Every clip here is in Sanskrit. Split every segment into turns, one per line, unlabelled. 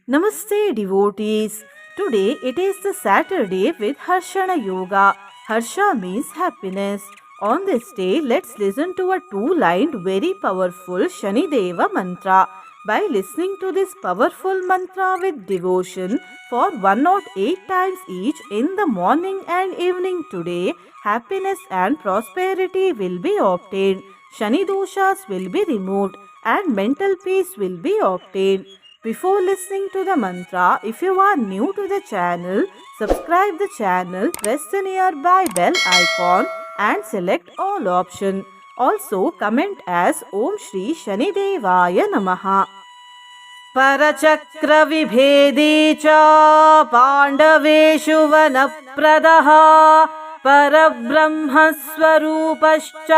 Namaste devotees. Today it is the Saturday with Harshana Yoga. Harsha means happiness. On this day, let's listen to a two-lined very powerful Shanideva mantra. By listening to this powerful mantra with devotion for 108 times each in the morning and evening today, happiness and prosperity will be obtained. Shani doshas will be removed and mental peace will be obtained. Before listening to the mantra, if you are new to the channel, subscribe the channel, press the nearby bell icon and select all option. Also comment as Om Shri Shanidevaya Namaha. परचक्रविभेदी च पाण्डवेषु वनप्रदः परब्रह्मस्वरूपश्च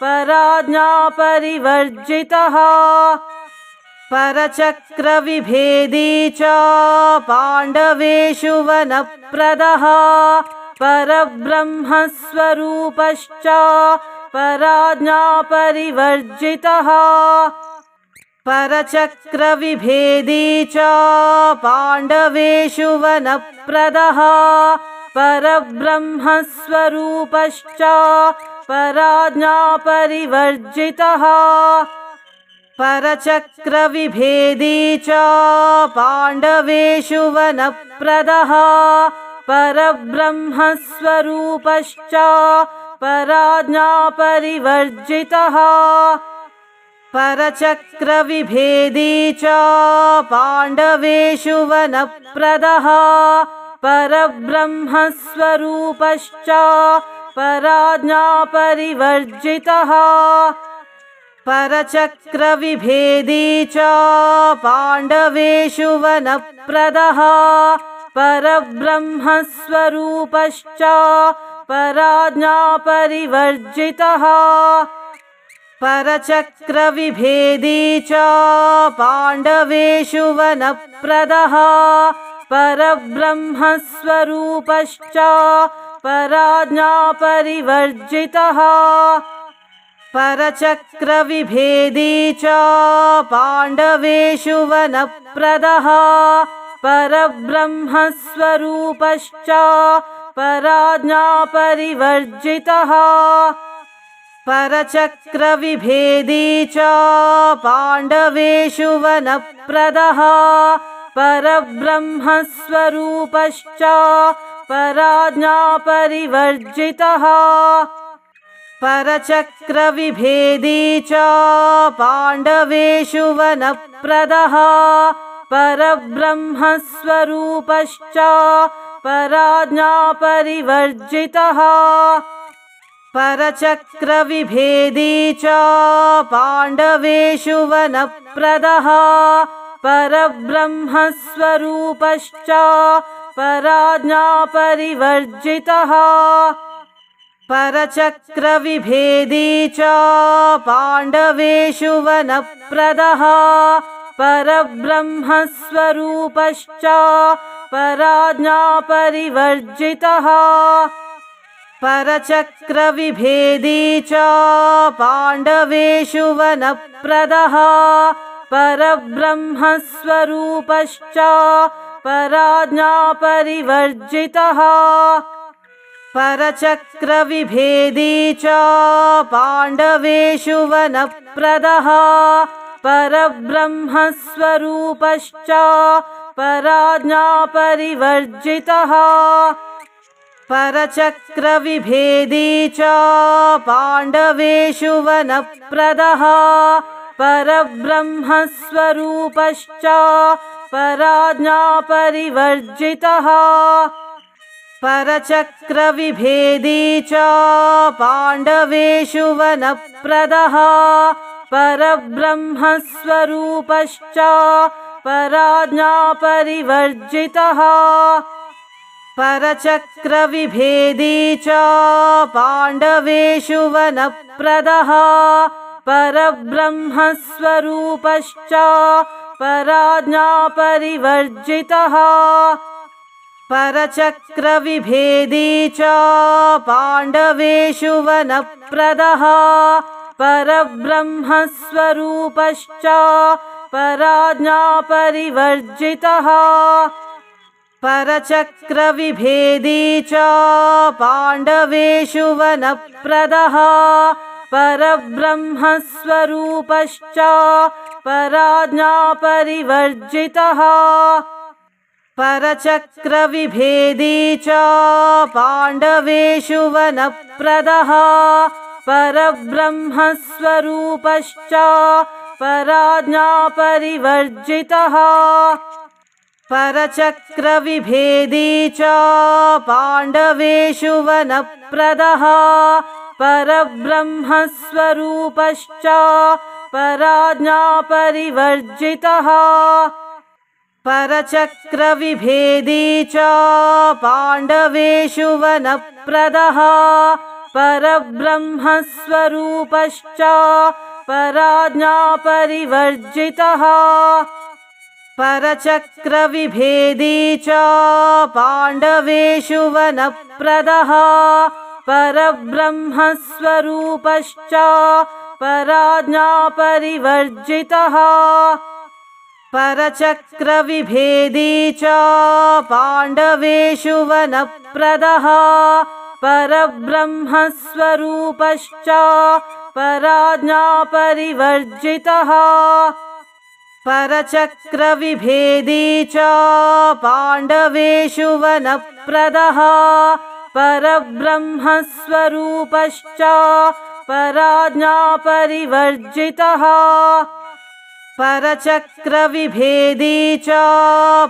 पराज्ञापरिवर्जितः परचक्रविभेदी च पाण्डवेषु वनप्रदः परब्रह्मस्वरूपश्च पराज्ञापरिवर्जितः परचक्रविभेदी च पाण्डवेषु वनप्रदः परब्रह्मस्वरूपश्च पराज्ञापरिवर्जितः परचक्रविभेदी च पाण्डवेषु वनप्रदः परब्रह्मस्वरूपश्च पराज्ञापरिवर्जितः परचक्रविभेदी च पाण्डवेषु वनप्रदः परब्रह्मस्वरूपश्च पराज्ञापरिवर्जितः परचक्रविभेदी च पाण्डवेषु वनप्रदः परब्रह्मस्वरूपश्च पराज्ञापरिवर्जितः परचक्रविभेदी च पाण्डवेषु वनप्रदः परब्रह्मस्वरूपश्च पराज्ञापरिवर्जितः परचक्रविभेदी च पाण्डवेषु वनप्रदः परब्रह्मस्वरूपश्च पराज्ञापरिवर्जितः परचक्रविभेदी च पाण्डवेषु वनप्रदः परब्रह्मस्वरूपश्च पराज्ञापरिवर्जितः परचक्रविभेदी च पाण्डवेषु वनप्रदः परब्रह्मस्वरूपश्च पराज्ञापरिवर्जितः परचक्रविभेदी च पाण्डवेषु वनप्रदः परब्रह्मस्वरूपश्च पराज्ञापरिवर्जितः परचक्रविभेदी च पाण्डवेषु वनप्रदः परब्रह्मस्वरूपश्च पराज्ञापरिवर्जितः परचक्रविभेदी च पाण्डवेषु वनप्रदः परब्रह्मस्वरूपश्च पराज्ञापरिवर्जितः परचक्रविभेदी च पाण्डवेषु वनप्रदः परब्रह्मस्वरूपश्च पराज्ञापरिवर्जितः परचक्रविभेदी च पाण्डवेषु वनप्रदः परब्रह्मस्वरूपश्च पराज्ञापरिवर्जितः परचक्रविभेदी च पाण्डवेषु वनप्रदः परब्रह्मस्वरूपश्च पराज्ञापरिवर्जितः परचक्रविभेदी च पाण्डवेषु वनप्रदः परब्रह्मस्वरूपश्च पराज्ञापरिवर्जितः परचक्रविभेदी च पाण्डवेषु वनप्रदः परब्रह्मस्वरूपश्च पराज्ञापरिवर्जितः परचक्रविभेदी च पाण्डवेषु वनप्रदः परब्रह्मस्वरूपश्च पराज्ञापरिवर्जितः परचक्रविभेदी च पाण्डवेषु वनप्रदः परब्रह्मस्वरूपश्च पराज्ञापरिवर्जितः परचक्रविभेदी च पाण्डवेषु वनप्रदः परब्रह्मस्वरूपश्च पराज्ञापरिवर्जितः परचक्रविभेदी च पाण्डवेषु वनप्रदः परब्रह्मस्वरूपश्च पराज्ञापरिवर्जितः परचक्रविभेदी च पाण्डवेषु वनप्रदः परब्रह्मस्वरूपश्च पराज्ञापरिवर्जितः परचक्रविभेदी च पाण्डवेषु वनप्रदः परब्रह्मस्वरूपश्च पराज्ञापरिवर्जितः परचक्रविभेदी च पाण्डवेषु वनप्रदः परब्रह्मस्वरूपश्च पराज्ञापरिवर्जितः परचक्रविभेदी च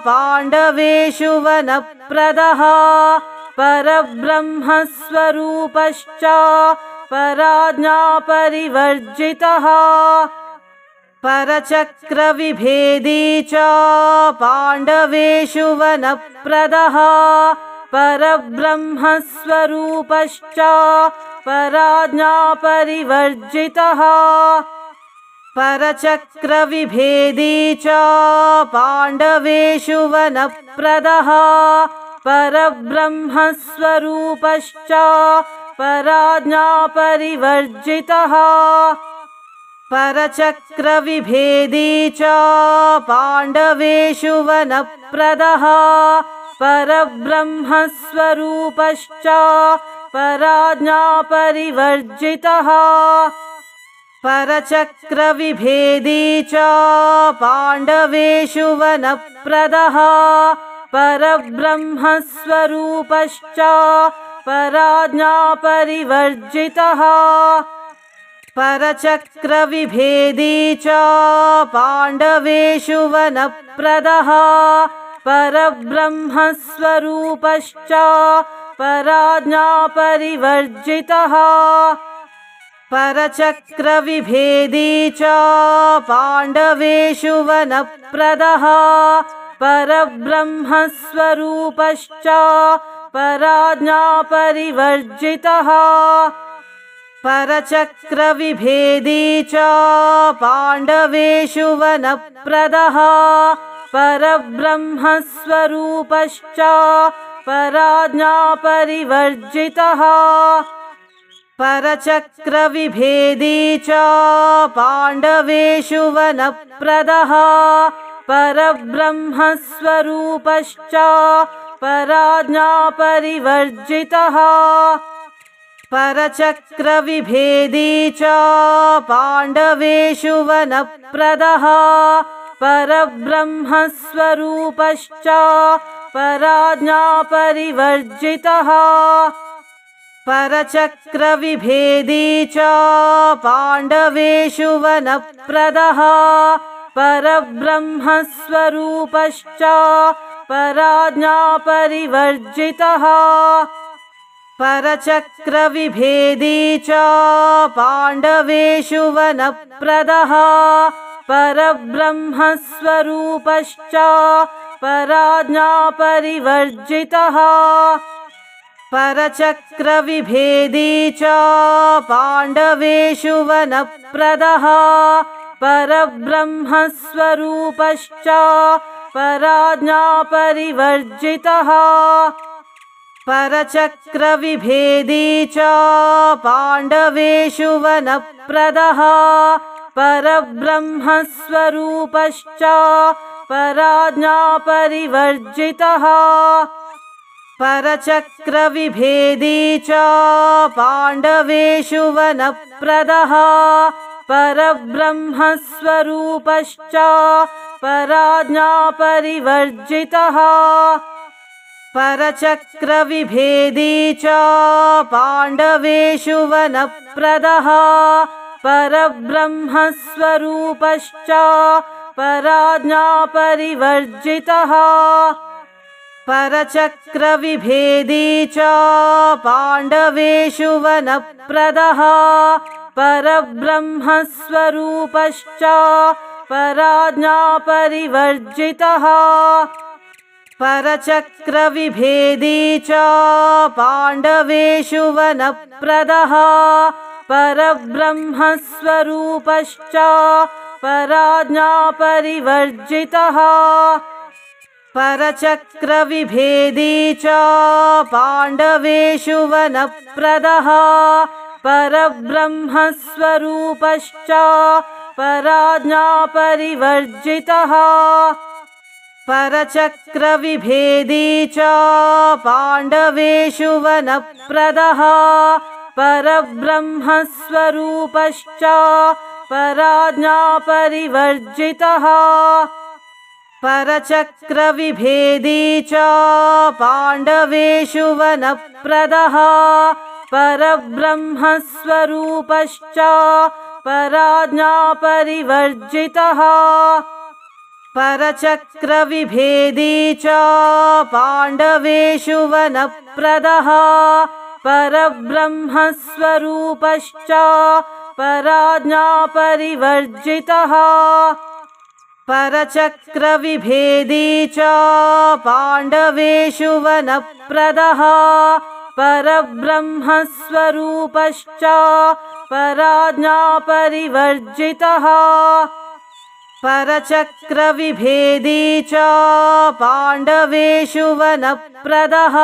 पाण्डवेषु वनप्रदः परब्रह्मस्वरूपश्च पराज्ञापरिवर्जितः परचक्रविभेदी च पाण्डवेषु वनप्रदः परब्रह्मस्वरूपश्च पराज्ञापरिवर्जितः परचक्रविभेदी च पाण्डवेषु वनप्रदः परब्रह्मस्वरूपश्च पराज्ञापरिवर्जितः परचक्रविभेदी च पाण्डवेषु वनप्रदः परब्रह्मस्वरूपश्च पराज्ञापरिवर्जितः परचक्रविभेदी च पाण्डवेषु वनप्रदः परब्रह्मस्वरूपश्च पराज्ञापरिवर्जितः परचक्रविभेदी च पाण्डवेषु वनप्रदः परब्रह्मस्वरूपश्च पराज्ञापरिवर्जितः परचक्रविभेदी च पाण्डवेषु वनप्रदः परब्रह्मस्वरूपश्च पराज्ञापरिवर्जितः परचक्रविभेदी च पाण्डवेषु वनप्रदः परब्रह्मस्वरूपश्च पराज्ञापरिवर्जितः परचक्रविभेदी च पाण्डवेषु वनप्रदः परब्रह्मस्वरूपश्च पराज्ञापरिवर्जितः परचक्रविभेदी च पाण्डवेषु वनप्रदः परब्रह्मस्वरूपश्च पराज्ञापरिवर्जितः परचक्रविभेदी च पाण्डवेषु वनप्रदः परब्रह्मस्वरूपश्च पराज्ञापरिवर्जितः परचक्रविभेदी च पाण्डवेषु वनप्रदः परब्रह्मस्वरूपश्च पराज्ञापरिवर्जितः परचक्रविभेदी च पाण्डवेषु वनप्रदः परब्रह्मस्वरूपश्च पराज्ञापरिवर्जितः परचक्रविभेदी च पाण्डवेषु वनप्रदः परब्रह्मस्वरूपश्च पराज्ञापरिवर्जितः परचक्रविभेदी च पाण्डवेषु वनप्रदः परब्रह्मस्वरूपश्च पराज्ञापरिवर्जितः परचक्रविभेदी च पाण्डवेषु वनप्रदः परब्रह्मस्वरूपश्च पराज्ञापरिवर्जितः परचक्रविभेदी च पाण्डवेषु वनप्रदः परब्रह्मस्वरूपश्च पराज्ञापरिवर्जितः परचक्रविभेदी च पाण्डवेषु वनप्रदः परब्रह्मस्वरूपश्च पराज्ञापरिवर्जितः परचक्रविभेदी च पाण्डवेषु वनप्रदः परब्रह्मस्वरूपश्च पराज्ञापरिवर्जितः परचक्रविभेदी च पाण्डवेषु वनप्रदः परब्रह्मस्वरूपश्च पराज्ञापरिवर्जितः परचक्रविभेदी च पाण्डवेषु वनप्रदः परब्रह्मस्वरूपश्च पराज्ञापरिवर्जितः परचक्रविभेदी च पाण्डवेषु वनप्रदः परब्रह्मस्वरूपश्च पराज्ञापरिवर्जितः परचक्रविभेदी च पाण्डवेषु वनप्रदः परब्रह्मस्वरूपश्च पराज्ञापरिवर्जितः परचक्रविभेदी च पाण्डवेषु वनप्रदः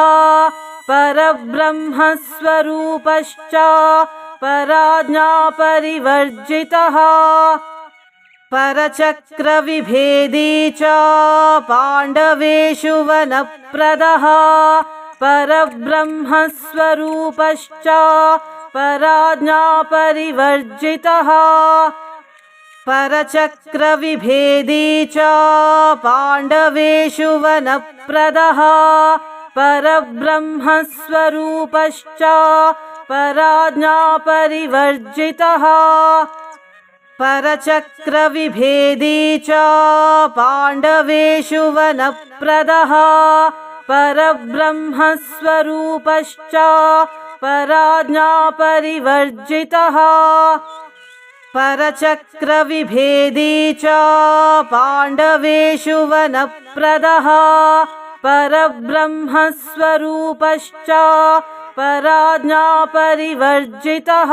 परब्रह्मस्वरूपश्च पराज्ञापरिवर्जितः परचक्रविभेदी च पाण्डवेषु वनप्रदः परब्रह्मस्वरूपश्च पराज्ञापरिवर्जितः परचक्रविभेदी च पाण्डवेषु वनप्रदः परब्रह्मस्वरूपश्च पराज्ञापरिवर्जितः परचक्रविभेदी च पाण्डवेषु वनप्रदः परब्रह्मस्वरूपश्च पराज्ञापरिवर्जितः परचक्रविभेदी च पाण्डवेषु वनप्रदः परब्रह्मस्वरूपश्च पराज्ञापरिवर्जितः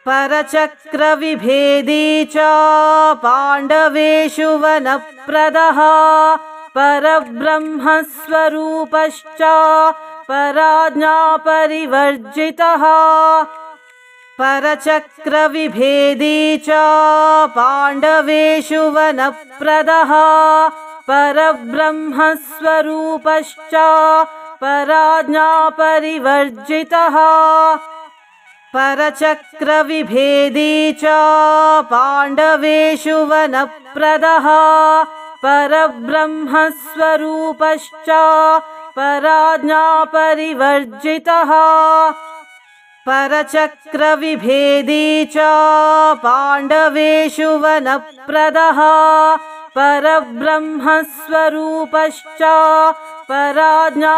परचक्रविभेदी च पाण्डवेषु वनप्रदः परब्रह्मस्वरूपश्च पराज्ञापरिवर्जितः परचक्रविभेदी च पाण्डवेषु वनप्रदः परब्रह्मस्वरूपश्च पराज्ञापरिवर्जितः परचक्रविभेदी च पाण्डवेषु वनप्रदः परब्रह्मस्वरूपश्च पराज्ञापरिवर्जितः परचक्रविभेदी च पाण्डवेषु वनप्रदः परब्रह्मस्वरूपश्च पराज्ञापरिवर्जितः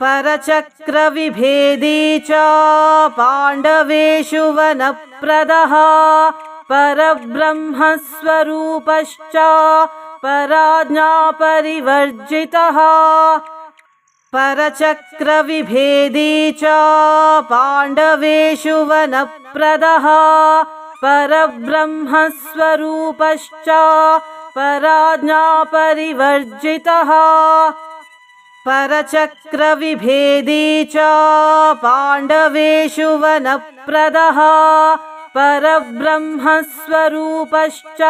परचक्रविभेदी च पाण्डवेषु वनप्रदः परब्रह्मस्वरूपश्च पराज्ञापरिवर्जितः परचक्रविभेदी च पाण्डवेषु वनप्रदः परब्रह्मस्वरूपश्च पराज्ञापरिवर्जितः परचक्रविभेदी च पाण्डवेषु वनप्रदः परब्रह्मस्वरूपश्च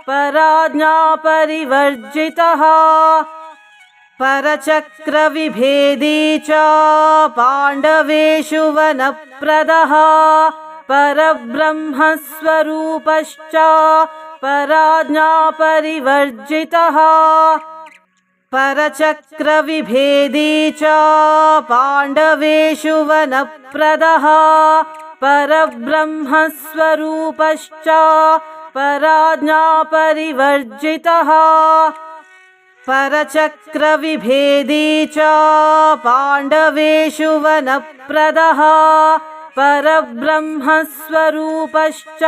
पराज्ञापरिवर्जितः परचक्रविभेदी च पाण्डवेषु वनप्रदः परब्रह्मस्वरूपश्च पराज्ञापरिवर्जितः परचक्रविभेदी च पाण्डवेषु वनप्रदः परब्रह्मस्वरूपश्च पराज्ञापरिवर्जितः परचक्रविभेदी च पाण्डवेषु वनप्रदः परब्रह्मस्वरूपश्च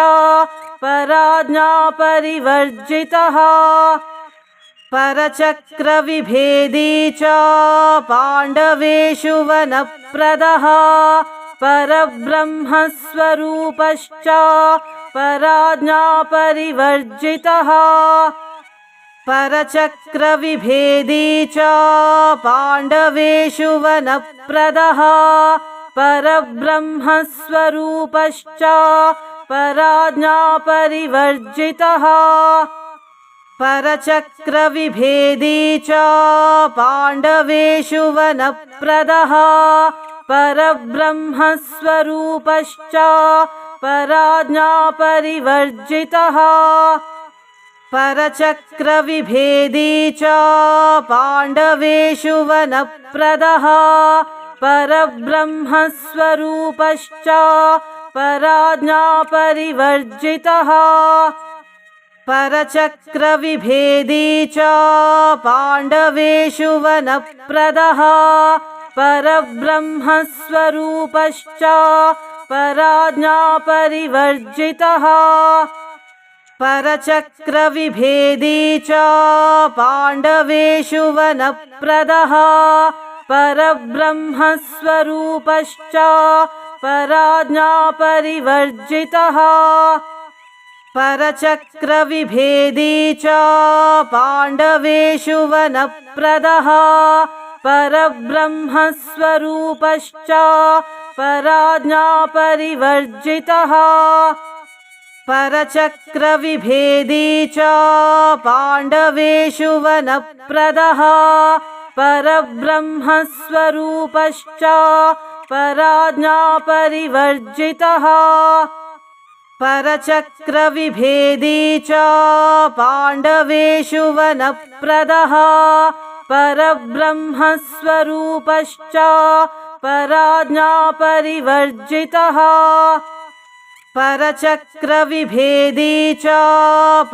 पराज्ञापरिवर्जितः परचक्रविभेदी च पाण्डवेषु वनप्रदः परब्रह्मस्वरूपश्च पराज्ञापरिवर्जितः परचक्रविभेदी च पाण्डवेषु वनप्रदः परब्रह्मस्वरूपश्च पराज्ञापरिवर्जितः परचक्रविभेदी च पाण्डवेषु वनप्रदः परब्रह्मस्वरूपश्च पराज्ञापरिवर्जितः परचक्रविभेदी च पाण्डवेषु वनप्रदः परब्रह्मस्वरूपश्च पराज्ञापरिवर्जितः परचक्रविभेदी च पाण्डवेषु वनप्रदः परब्रह्मस्वरूपश्च पराज्ञापरिवर्जितः परचक्रविभेदी च पाण्डवेषु वनप्रदः परब्रह्मस्वरूपश्च पराज्ञापरिवर्जितः परचक्रविभेदी च पाण्डवेषु वनप्रदः परब्रह्मस्वरूपश्च पराज्ञापरिवर्जितः परचक्रविभेदी च पाण्डवेषु वनप्रदः परब्रह्मस्वरूपश्च पराज्ञापरिवर्जितः परचक्रविभेदी च पाण्डवेषु वनप्रदः परब्रह्मस्वरूपश्च पराज्ञापरिवर्जितः परचक्रविभेदी च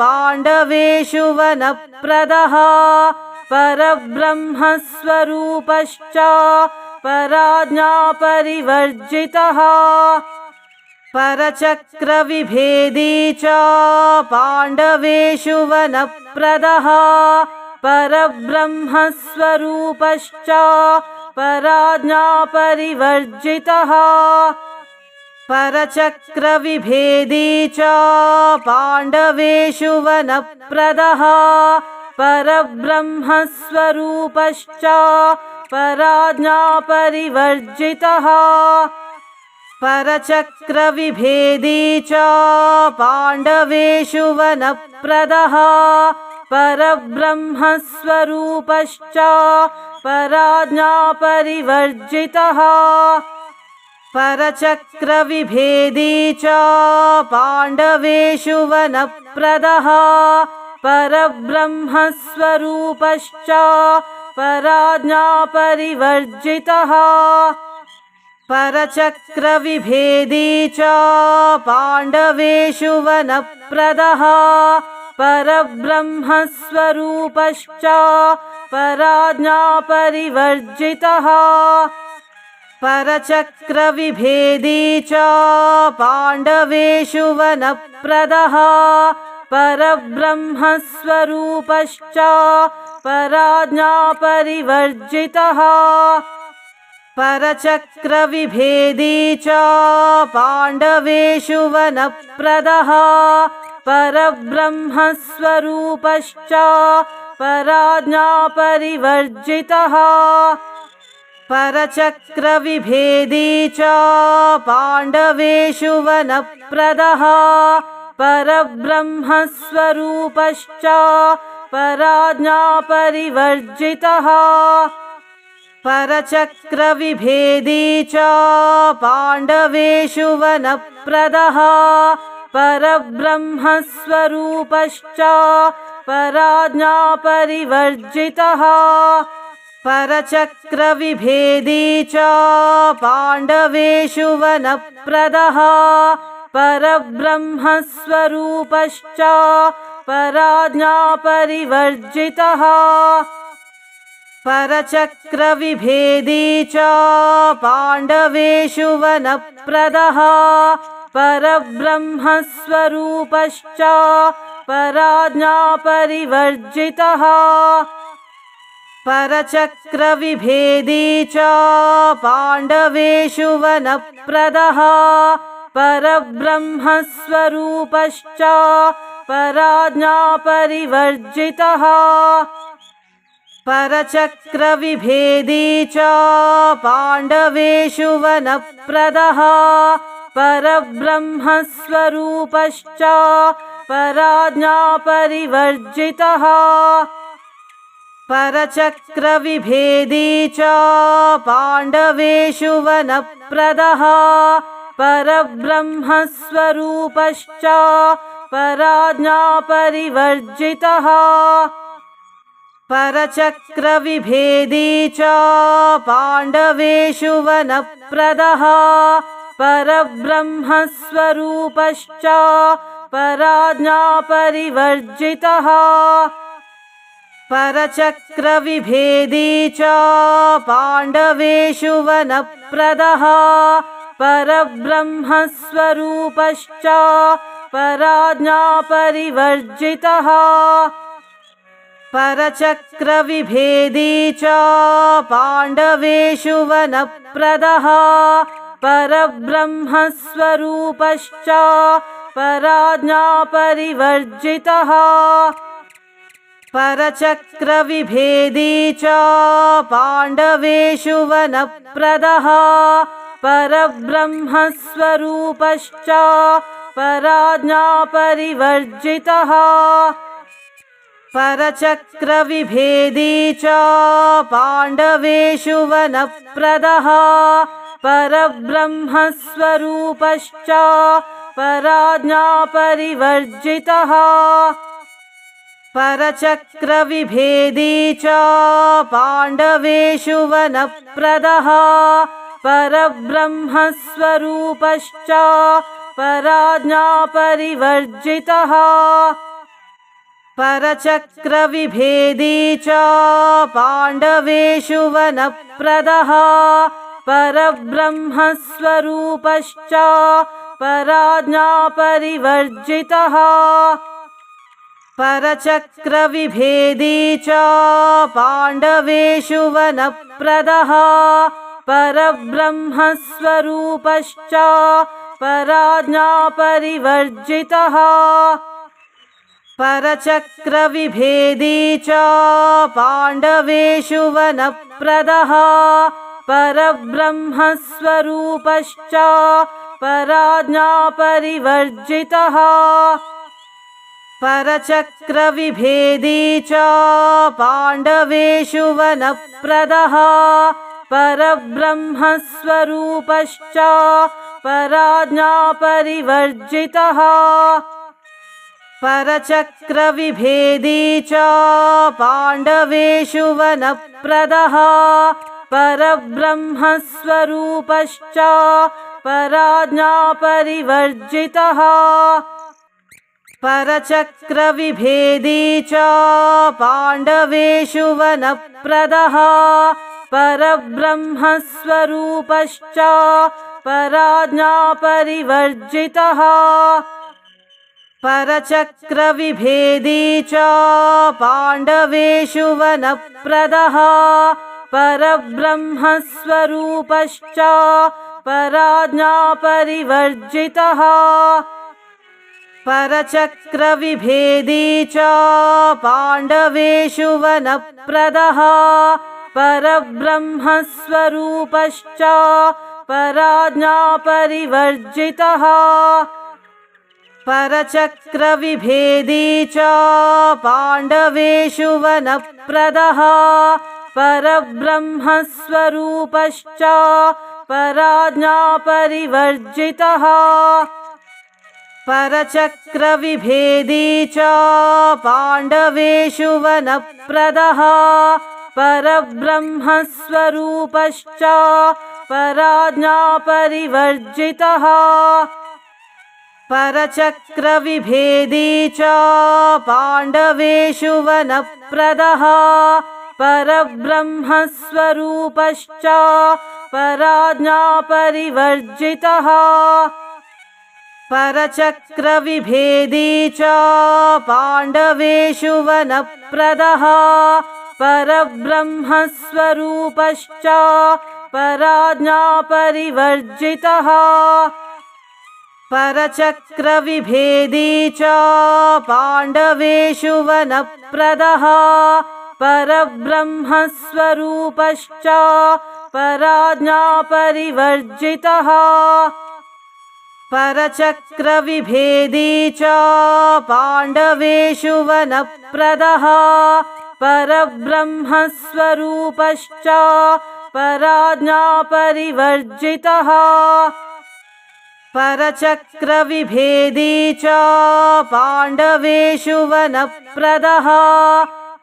पाण्डवेषु वनप्रदः परब्रह्मस्वरूपश्च पराज्ञापरिवर्जितः परचक्रविभेदी च पाण्डवेषु वनप्रदः परब्रह्मस्वरूपश्च पराज्ञापरिवर्जितः परचक्रविभेदी च पाण्डवेषु वनप्रदः परब्रह्मस्वरूपश्च पराज्ञापरिवर्जितः परचक्रविभेदी च पाण्डवेषु वनप्रदः परब्रह्मस्वरूपश्च पराज्ञापरिवर्जितः परचक्रविभेदी च पाण्डवेषु वनप्रदः परब्रह्मस्वरूपश्च पराज्ञापरिवर्जितः परचक्रविभेदी च पाण्डवेषु वनप्रदः परब्रह्मस्वरूपश्च पराज्ञापरिवर्जितः परचक्रविभेदी च पाण्डवेषु वनप्रदः परब्रह्मस्वरूपश्च पराज्ञापरिवर्जितः परचक्रविभेदी च पाण्डवेषु वनप्रदः परब्रह्मस्वरूपश्च पराज्ञापरिवर्जितः परचक्रविभेदी च पाण्डवेषु वनप्रदः परब्रह्मस्वरूपश्च पराज्ञापरिवर्जितः परचक्रविभेदी च पाण्डवेषु वनप्रदः परब्रह्मस्वरूपश्च पराज्ञापरिवर्जितः परचक्रविभेदी च पाण्डवेषु वनप्रदः परब्रह्मस्वरूपश्च पराज्ञापरिवर्जितः परचक्रविभेदी च पाण्डवेषु वनप्रदः परब्रह्मस्वरूपश्च पराज्ञापरिवर्जितः परचक्रविभेदी च पाण्डवेषु वनप्रदः परब्रह्मस्वरूपश्च पराज्ञापरिवर्जितः परचक्रविभेदी च पाण्डवेषु वनप्रदः परब्रह्मस्वरूपश्च पराज्ञापरिवर्जितः परचक्रविभेदी च पाण्डवेषु वनप्रदः परब्रह्मस्वरूपश्च पराज्ञापरिवर्जितः परचक्रविभेदी च पाण्डवेषु वनप्रदः परब्रह्मस्वरूपश्च पराज्ञापरिवर्जितः परचक्रविभेदी च पाण्डवेषु वनप्रदः परब्रह्मस्वरूपश्च पराज्ञापरिवर्जितः परचक्रविभेदी च पाण्डवेषु वनप्रदः परब्रह्मस्वरूपश्च पराज्ञापरिवर्जितः परचक्रविभेदी च पाण्डवेषु वनप्रदः परब्रह्मस्वरूपश्च पराज्ञापरिवर्जितः परचक्रविभेदी च पाण्डवेषु वनप्रदः परब्रह्मस्वरूपश्च पराज्ञापरिवर्जितः परचक्रविभेदी च पाण्डवेषु वनप्रदः परब्रह्मस्वरूपश्च पराज्ञापरिवर्जितः परचक्रविभेदी च पाण्डवेषु वनप्रदः परब्रह्मस्वरूपश्च पराज्ञापरिवर्जितः परचक्रविभेदी च पाण्डवेषु वनप्रदः परब्रह्मस्वरूपश्च पराज्ञापरिवर्जितः परचक्रविभेदी च पाण्डवेषु वनप्रदः परब्रह्मस्वरूपश्च पराज्ञापरिवर्जितः परचक्रविभेदी च पाण्डवेषु वनप्रदः परब्रह्मस्वरूपश्च पराज्ञापरिवर्जितः परचक्रविभेदी च पाण्डवेषु वनप्रदः परब्रह्मस्वरूपश्च पराज्ञापरिवर्जितः परचक्रविभेदी च पाण्डवेषु वनप्रदः परब्रह्मस्वरूपश्च पराज्ञापरिवर्जितः परचक्रविभेदी च पाण्डवेषु वनप्रदः परब्रह्मस्वरूपश्च पराज्ञापरिवर्जितः परचक्रविभेदी च पाण्डवेषु वनप्रदः परब्रह्मस्वरूपश्च पराज्ञापरिवर्जितः परचक्रविभेदी च पाण्डवेषु वनप्रदः परब्रह्मस्वरूपश्च पराज्ञापरिवर्जितः परचक्रविभेदी च पाण्डवेषु वनप्रदः परब्रह्मस्वरूपश्च पराज्ञापरिवर्जितः परचक्रविभेदी च पाण्डवेषु वनप्रदः परब्रह्मस्वरूपश्च पराज्ञापरिवर्जितः परचक्रविभेदी च पाण्डवेषु वनप्रदः परब्रह्मस्वरूपश्च पराज्ञापरिवर्जितः परचक्रविभेदी च पाण्डवेषु वनप्रदः परब्रह्मस्वरूपश्च पराज्ञापरिवर्जितः परचक्रविभेदी च पाण्डवेषु वनप्रदः परब्रह्मस्वरूपश्च पराज्ञापरिवर्जितः परचक्रविभेदी च पाण्डवेषु वनप्रदः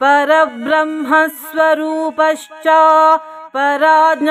परब्रह्मस्वरूपश्च पराज्ञापरिवर्जितः